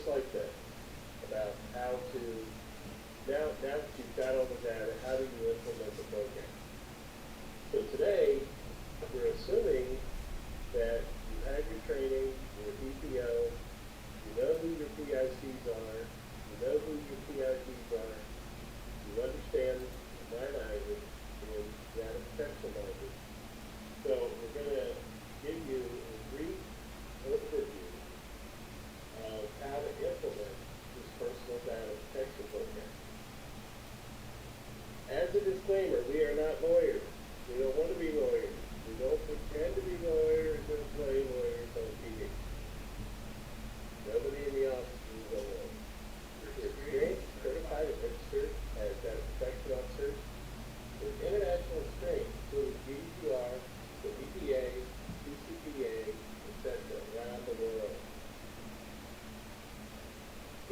just like that, about how to, now that you've got all the data, how do you implement the program? So today, we're assuming that you had your training, you're a DPO, you know who your PICs are, you know who your PIPs are, you understand my language and data protection language. So we're going to give you a brief overview of how to implement this personal data protection program. As a disclaimer, we are not lawyers. We don't want to be lawyers. We don't pretend to be lawyers or play lawyers on TV. Nobody in the office is a lawyer. We're experienced, certified, and registered as data protection officers with international experience, including GDPR, the EPA, CCPA, etc., around the world.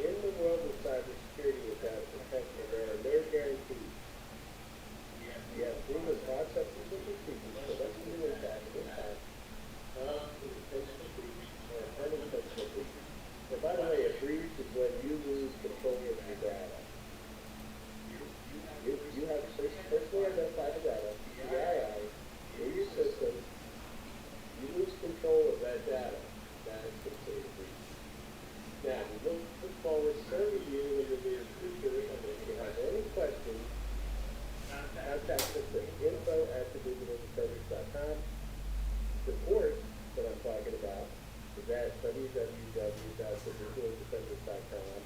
In the world of cybersecurity and data protection, there are no guarantees. We have proven processes and procedures for lessening impact on the potential breach or permanent potential breach. So by the way, a breach is when you lose control of your data. You have personally identified the data, PII, in your system, you lose control of that data. That is considered a breach. Now, we look forward to serving you in the near future, and if you have any questions, contact us at info@thedigital.com. Support that I'm talking about is at www.thedigital.com.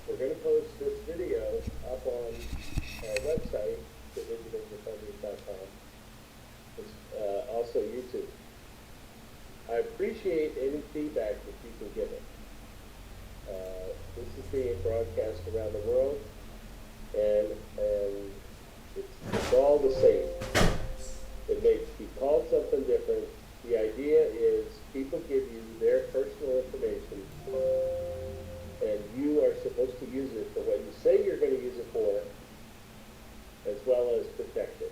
We're going to post this video up on our website, thedigital.com. It's also YouTube. I appreciate any feedback that you can give us. This is being broadcast around the world, and it's all the same. It may be called something different. The idea is people give you their personal information, and you are supposed to use it for what you say you're going to use it for, as well as protect it,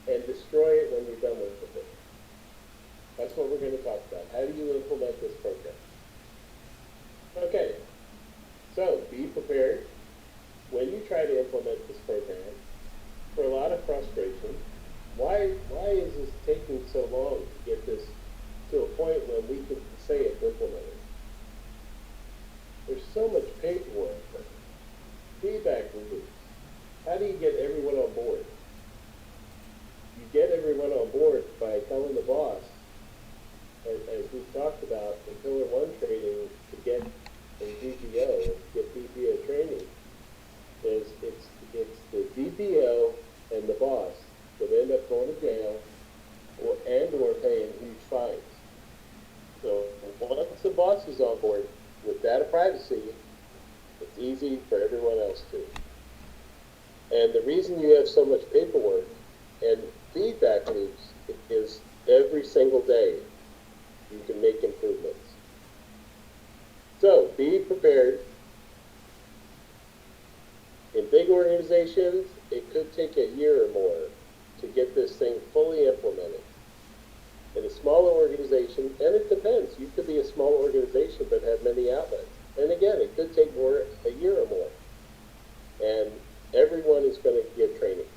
and destroy it when you're done with it. That's what we're going to talk about. How do you implement this program? Okay, so be prepared when you try to implement this program for a lot of frustration. Why is this taking so long to get this to a point when we can say it's implemented? There's so much paperwork, feedback loops. How do you get everyone on board? You get everyone on board by telling the boss, as we've talked about, the Pillar 1 training to get a DPO, get DPO training, it's the DPO and the boss that end up going to jail or paying huge fines. So once the boss is on board with data privacy, it's easy for everyone else too. And the reason you have so much paperwork and feedback loops is every single day you can make improvements. So be prepared. In big organizations, it could take a year or more to get this thing fully implemented. In a smaller organization, and it depends, you could be a small organization but have many outlets. And again, it could take a year or more. And everyone is going to get training.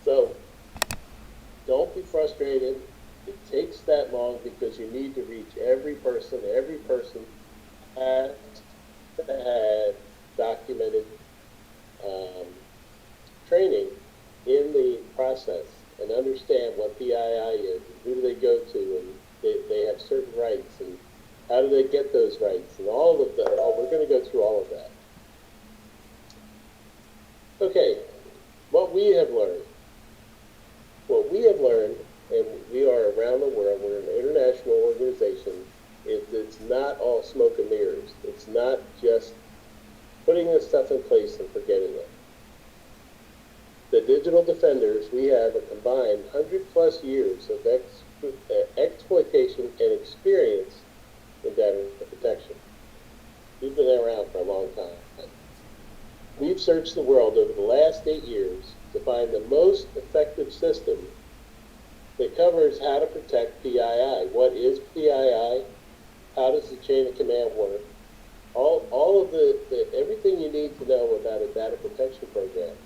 So don't be frustrated. It takes that long because you need to reach every person. Every person has to have documented training in the process and understand what PII is, and who do they go to, and they have certain rights, and how do they get those rights, and all of that. We're going to go through all of that. Okay, what we have learned, and we are around the world, we're an international organization, it's not all smoke and mirrors. It's not just putting this stuff in place and forgetting it. The Digital Defenders, we have a combined 100+ years of exploitation and experience in data protection. We've been around for a long time. We've searched the world over the last 8 years to find the most effective system that covers how to protect PII. What is PII? How does the chain of command work? All of everything you need to know about a data protection program.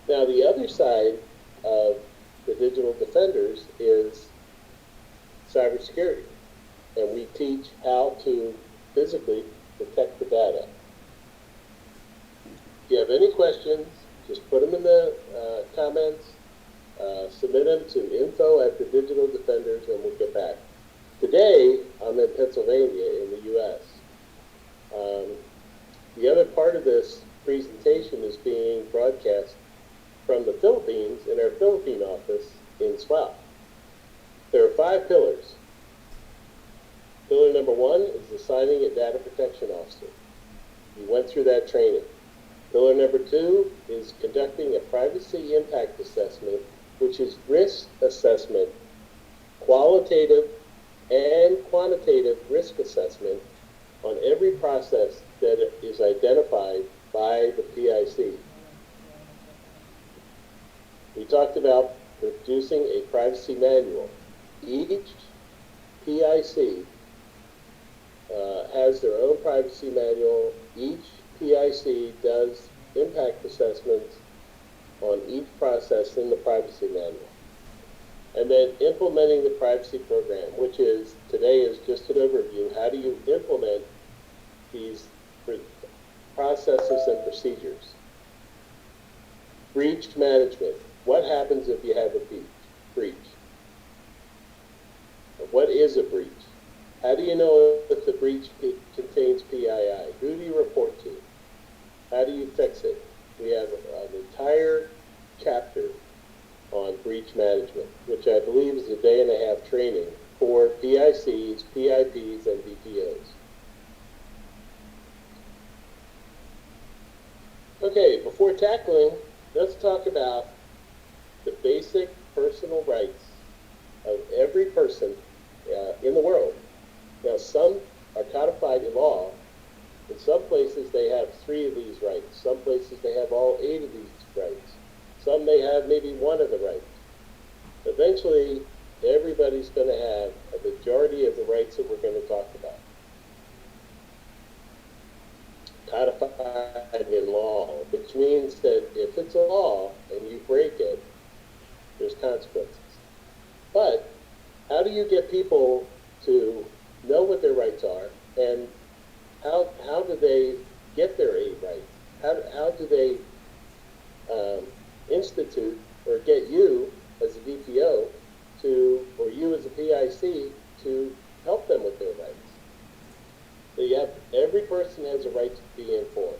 Now, the other side of the digital defenders is cybersecurity, and we teach how to physically protect the data. If you have any questions, just put them in the comments, submit them to info@thedigital-defenders, and we'll get back. Today, I'm in Pennsylvania in the U.S. The other part of this presentation is being broadcast from the Philippines in our Philippine office in SWAP. There are 5 pillars. Pillar number 1 is assigning a data protection officer. You went through that training. Pillar number 2 is conducting a privacy impact assessment, which is risk assessment, qualitative and quantitative risk assessment on every process that is identified by the PIC. We talked about producing a privacy manual. Each PIC has their own privacy manual. Each PIC does impact assessments on each process in the privacy manual. And then implementing the privacy program, which is, today is just an overview. How do you implement these processes and procedures? Breach management. What happens if you have a breach? What is a breach? How do you know if the breach contains PII? Who do you report to? How do you fix it? We have an entire chapter on breach management, which I believe is a day-and-a-half training for PICs, PIPs, and DPOs. Okay, before tackling, let's talk about the basic personal rights of every person in the world. Now, some are codified in law. In some places, they have 3 of these rights. Some places, they have all 8 of these rights. Some may have maybe 1 of the rights. Eventually, everybody's going to have a majority of the rights that we're going to talk about. Codified in law, which means that if it's a law and you break it, there's consequences. But how do you get people to know what their rights are, and how do they get their 8 rights? How do they institute or get you as a DPO to, or you as a PIC to help them with their rights? So you have, every person has a right to be informed.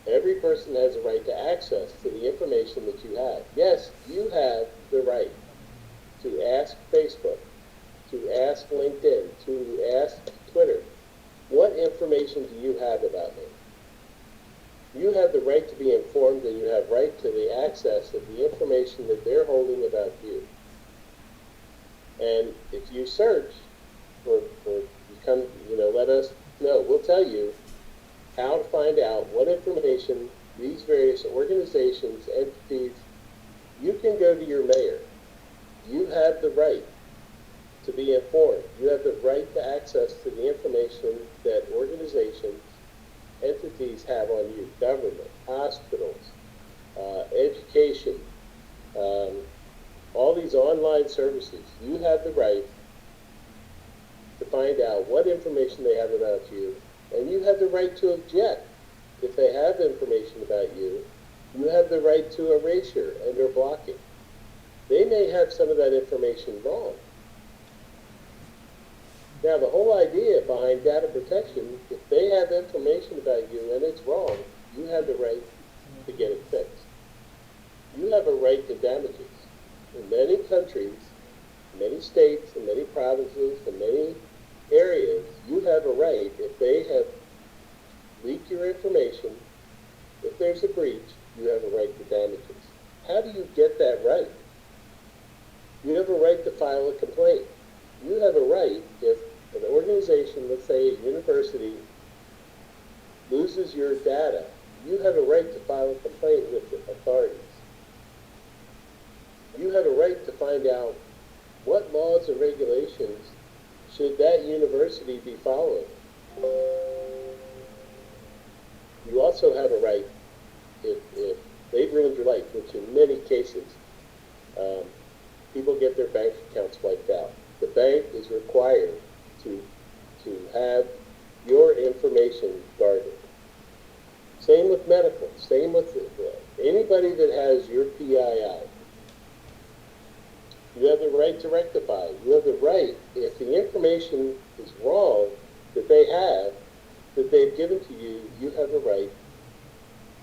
Every person has a right to access to the information that you have. Yes, you have the right to ask Facebook, to ask LinkedIn, to ask Twitter, what information do you have about me? You have the right to be informed, and you have right to the access of the information that they're holding about you. And if you search or come, let us know. We'll tell you how to find out what information these various organizations, entities, you can go to your mayor. You have the right to be informed. You have the right to access to the information that organizations, entities have on you, government, hospitals, education, all these online services. You have the right to find out what information they have about you, and you have the right to object if they have information about you. You have the right to erasure and or blocking. They may have some of that information wrong. Now, the whole idea behind data protection, if they have information about you and it's wrong, you have the right to get it fixed. You have a right to damages. In many countries, many states, and many provinces, and many areas, you have a right, if they have leaked your information, if there's a breach, you have a right to damages. How do you get that right? You have a right to file a complaint. You have a right, if an organization, let's say a university, loses your data, you have a right to file a complaint with the authorities. You have a right to find out what laws and regulations should that university be following? You also have a right, if they've ruined your life, which in many cases, um, people get their bank accounts wiped out. The bank is required to have your information guarded. Same with medical. Same with anybody that has your PII. You have the right to rectify. You have the right, if the information is wrong that they have, that they've given to you, you have a right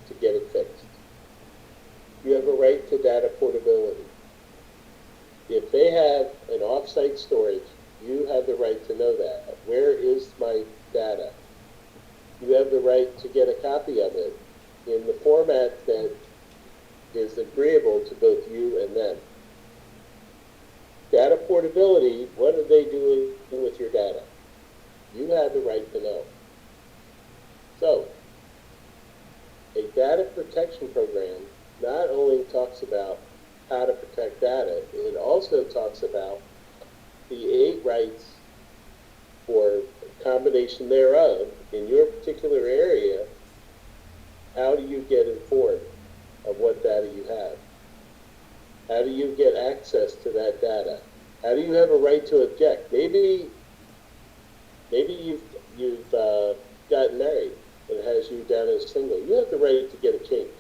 to get it fixed. You have a right to data portability. If they have an off-site storage, you have the right to know that. Where is my data? You have the right to get a copy of it in the format that is agreeable to both you and them. Data portability, what are they doing with your data? You have the right to know. So, a data protection program not only talks about how to protect data, it also talks about the 8 rights or combination thereof in your particular area. How do you get informed of what data you have? How do you get access to that data? How do you have a right to object? Maybe you've gotten married and it has you down as single. You have the right to get it changed.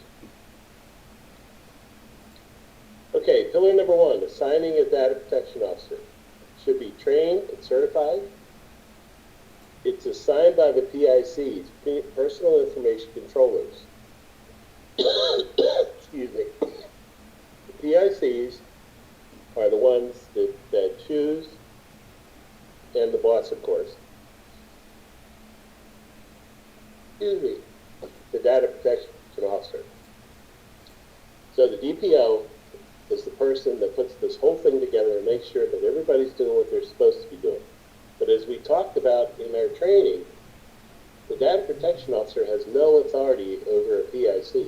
Okay, pillar number 1, assigning a data protection officer. Should be trained and certified. It's assigned by the PICs, personal information controllers. Excuse me. The PICs are the ones that choose, and the boss, of course. Excuse me. The data protection officer. So the DPO is the person that puts this whole thing together and makes sure that everybody's doing what they're supposed to be doing. But as we talked about in our training, the data protection officer has no authority over a PIC.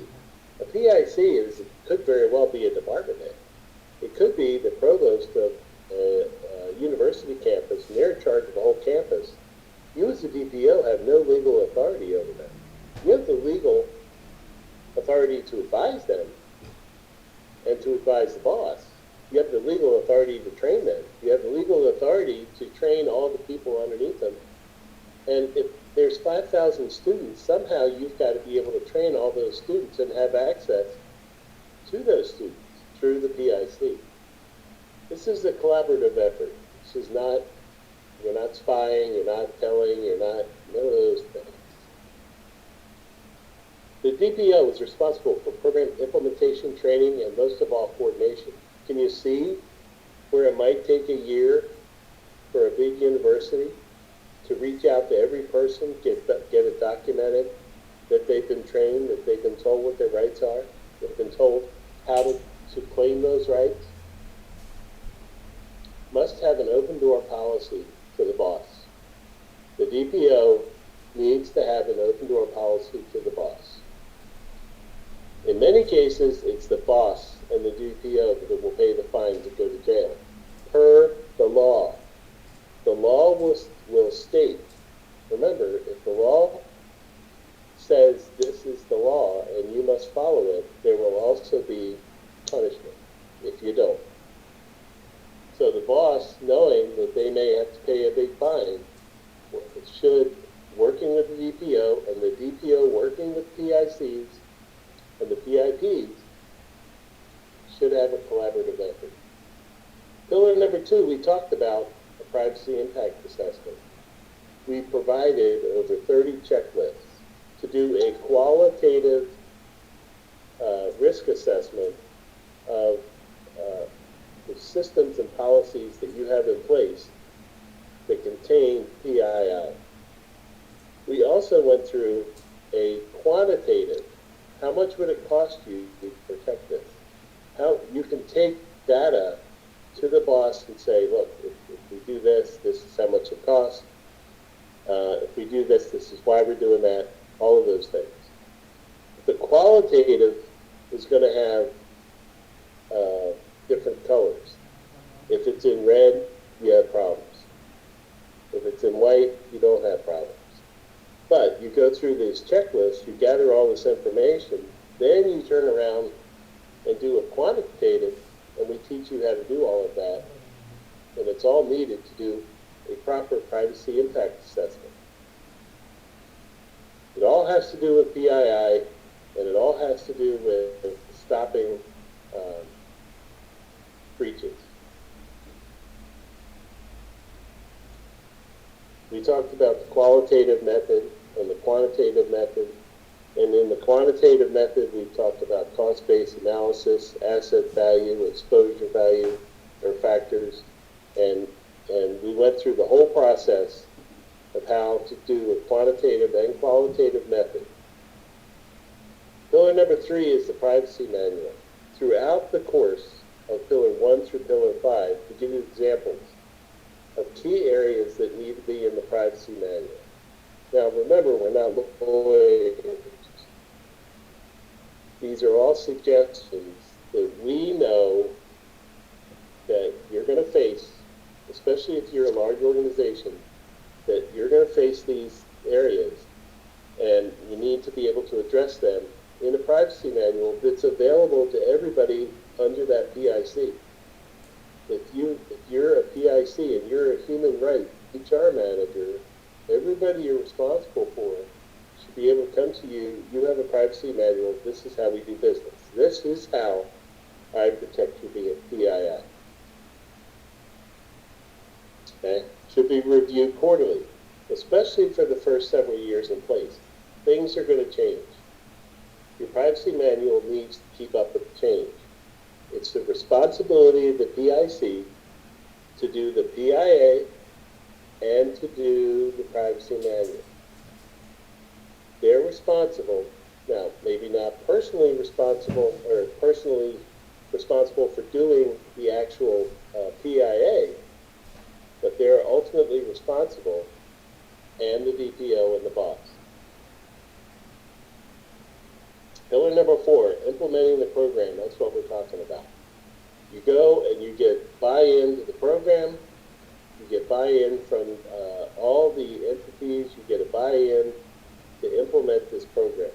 A PIC could very well be a department head. It could be the provost of a university campus, and they're in charge of the whole campus. You as a DPO have no legal authority over them. You have the legal authority to advise them and to advise the boss. You have the legal authority to train them. You have the legal authority to train all the people underneath them. And if there's 5,000 students, somehow you've got to be able to train all those students and have access to those students through the PIC. This is a collaborative effort. This is not, you're not spying, you're not telling, you're not, none of those things. The DPO is responsible for program implementation, training, and most of all, coordination. Can you see where it might take a year for a big university to reach out to every person, get it documented, that they've been trained, that they've been told what their rights are, they've been told how to claim those rights? Must have an open door policy to the boss. The DPO needs to have an open door policy to the boss. In many cases, it's the boss and the DPO that will pay the fine to go to jail. Per the law. The law will state, remember, if the law says this is the law and you must follow it, there will also be punishment if you don't. So the boss, knowing that they may have to pay a big fine, should, working with the DPO and the DPO working with PICs and the PIPs, should have a collaborative effort. Pillar number 2, we talked about a privacy impact assessment. We provided over 30 checklists to do a qualitative risk assessment of the systems and policies that you have in place that contain PII. We also went through a quantitative, how much would it cost you to protect this? How you can take data to the boss and say, look, if we do this, this is how much it costs. If we do this, this is why we're doing that, all of those things. The qualitative is going to have different colors. If it's in red, you have problems. If it's in white, you don't have problems. But you go through this checklist, you gather all this information, then you turn around and do a quantitative, and we teach you how to do all of that. And it's all needed to do a proper privacy impact assessment. It all has to do with PII, and it all has to do with stopping breaches. We talked about the qualitative method and the quantitative method. And in the quantitative method, we talked about cost-based analysis, asset value, exposure value, or factors. And we went through the whole process of how to do a quantitative and qualitative method. Pillar number 3 is the privacy manual. Throughout the course of Pillar 1 through Pillar 5, we give you examples of key areas that need to be in the privacy manual. Now remember, we're not lawyers. These are all suggestions that we know that you're going to face, especially if you're a large organization, that you're going to face these areas, and you need to be able to address them in a privacy manual that's available to everybody under that PIC. If you're a PIC and you're a human rights HR manager, everybody you're responsible for should be able to come to you. You have a privacy manual. This is how we do business. This is how I protect your PII. Okay? Should be reviewed quarterly, especially for the first several years in place. Things are going to change. Your privacy manual needs to keep up with the change. It's the responsibility of the PIC to do the PIA and to do the privacy manual. They're responsible, now maybe not personally responsible for doing the actual PIA, but they're ultimately responsible, and the DPO and the boss. Pillar number 4, implementing the program. That's what we're talking about. You go and you get buy-in to the program. You get buy-in from all the entities. You get a buy-in to implement this program.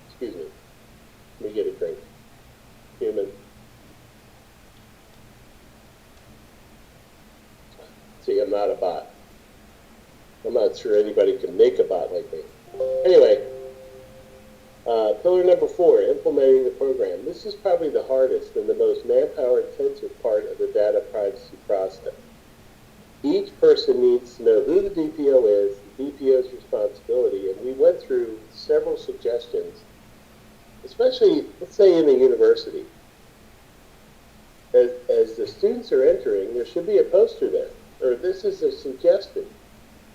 Excuse me. Let me get a drink. Human. See, I'm not a bot. I'm not sure anybody can make a bot like me. Anyway, pillar number 4, implementing the program. This is probably the hardest and the most manpower-intensive part of the data privacy process. Each person needs to know who the DPO is, the DPO's responsibility, and we went through several suggestions, especially, let's say, in a university. As the students are entering, there should be a poster there, or this is a suggestion.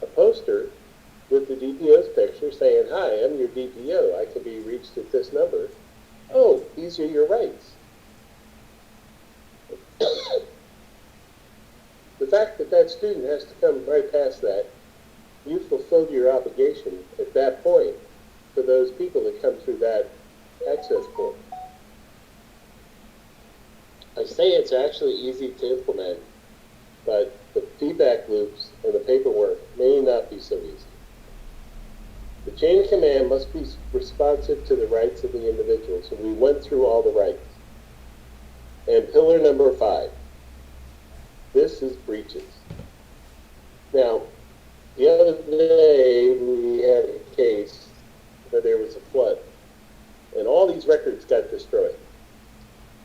A poster with the DPO's picture saying, "Hi, I'm your DPO. I can be reached at this number. Oh, these are your rights." The fact that that student has to come right past that, you fulfilled your obligation at that point for those people that come through that access point. I say it's actually easy to implement, but the feedback loops and the paperwork may not be so easy. The chain of command must be responsive to the rights of the individual, so we went through all the rights. And pillar number 5, this is breaches. Now, the other day we had a case where there was a flood, and all these records got destroyed.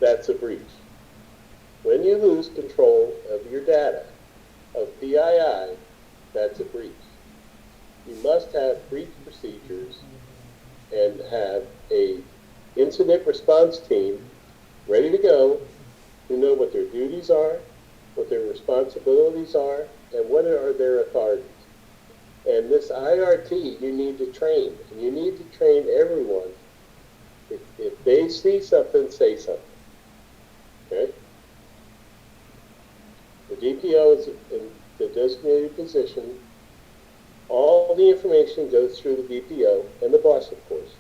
That's a breach. When you lose control of your data, of PII, that's a breach. You must have breach procedures and have a incident response team ready to go, who know what their duties are, what their responsibilities are, and what are their authorities. And this IRT you need to train, and you need to train everyone. If they see something, say something. Okay? The DPO is in the designated position. All the information goes through the DPO and the boss, of course.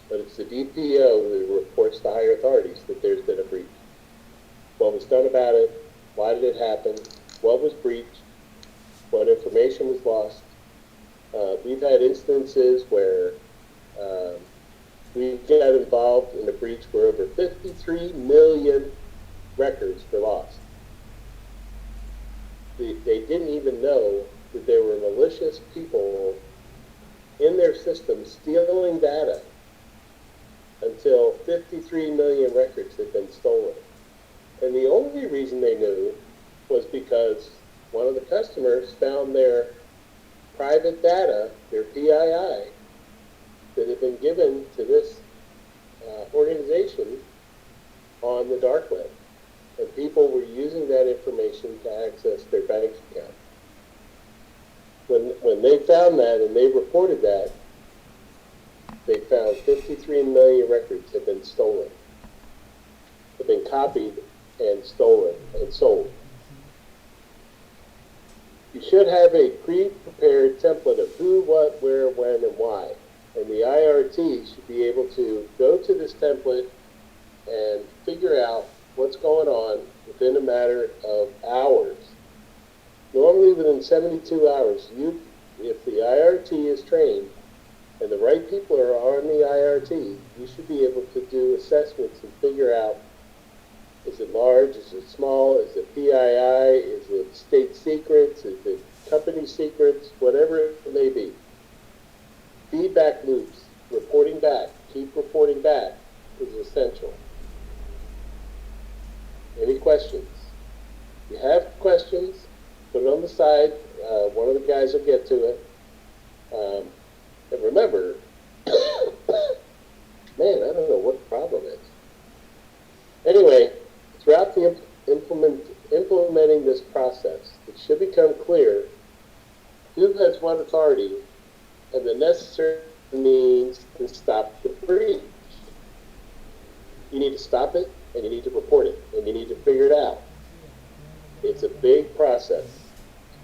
But it's the DPO that reports to higher authorities that there's been a breach. what was done about it, why did it happen, what was breached, what information was lost. We've had instances where we got involved in a breach where over 53 million records were lost. They didn't even know that there were malicious people in their system stealing data until 53 million records had been stolen. And the only reason they knew was because one of the customers found their private data, their PII, that had been given to this organization on the dark web. And people were using that information to access their bank account. When they found that and they reported that, they found 53 million records had been stolen, had been copied and stolen and sold. You should have a pre-prepared template of who, what, where, when, and why. And the IRT should be able to go to this template and figure out what's going on within a matter of hours. Normally within 72 hours, if the IRT is trained and the right people are on the IRT, you should be able to do assessments and figure out, is it large, is it small, is it PII, is it state secrets, is it company secrets, whatever it may be. Feedback loops, reporting back, keep reporting back is essential. Any questions? If you have questions, put it on the side. One of the guys will get to it. And remember, man, I don't know what the problem is. Anyway, throughout the implementing this process, it should become clear who has what authority and the necessary means to stop the breach. You need to stop it, and you need to report it, and you need to figure it out. It's a big process.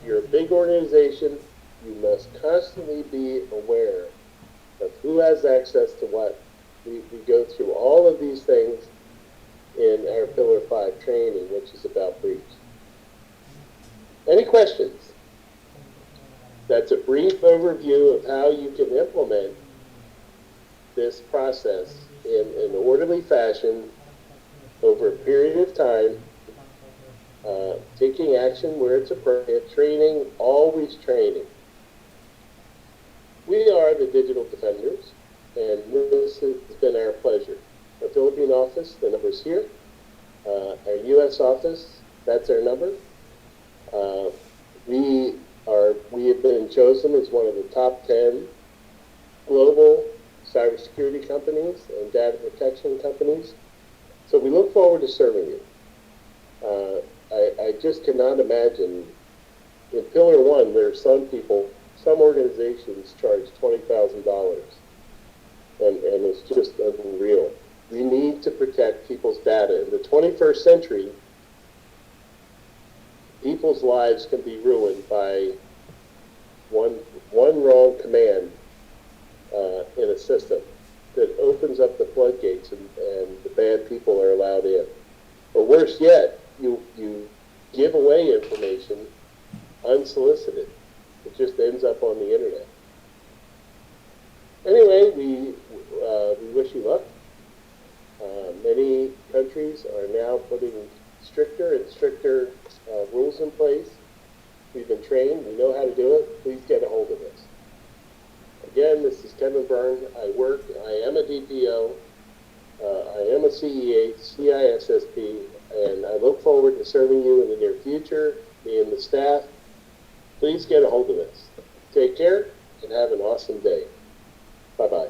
If you're a big organization, you must constantly be aware of who has access to what. We go through all of these things in our Pillar 5 training, which is about breach. Any questions? That's a brief overview of how you can implement this process in an orderly fashion over a period of time, taking action where it's appropriate, training, always training. We are the Digital Defenders, and this has been our pleasure. Our Philippine office, the number's here. Our U.S. office, that's our number. We have been chosen as one of the top 10 global cybersecurity companies and data protection companies. So we look forward to serving you. I just cannot imagine. In Pillar 1, there are some organizations charge $20,000, and it's just unreal. We need to protect people's data. In the 21st century, people's lives can be ruined by one wrong command in a system that opens up the floodgates and the bad people are allowed in. Or worse yet, you give away information unsolicited. It just ends up on the internet. Anyway, we wish you luck. Many countries are now putting stricter and stricter rules in place. We've been trained. We know how to do it. Please get a hold of us. Again, this is Kevin Byrne. I am a DPO. I am a CEA, CISSP, and I look forward to serving you in the near future, me and the staff. Please get a hold of us. Take care and have an awesome day. Bye-bye.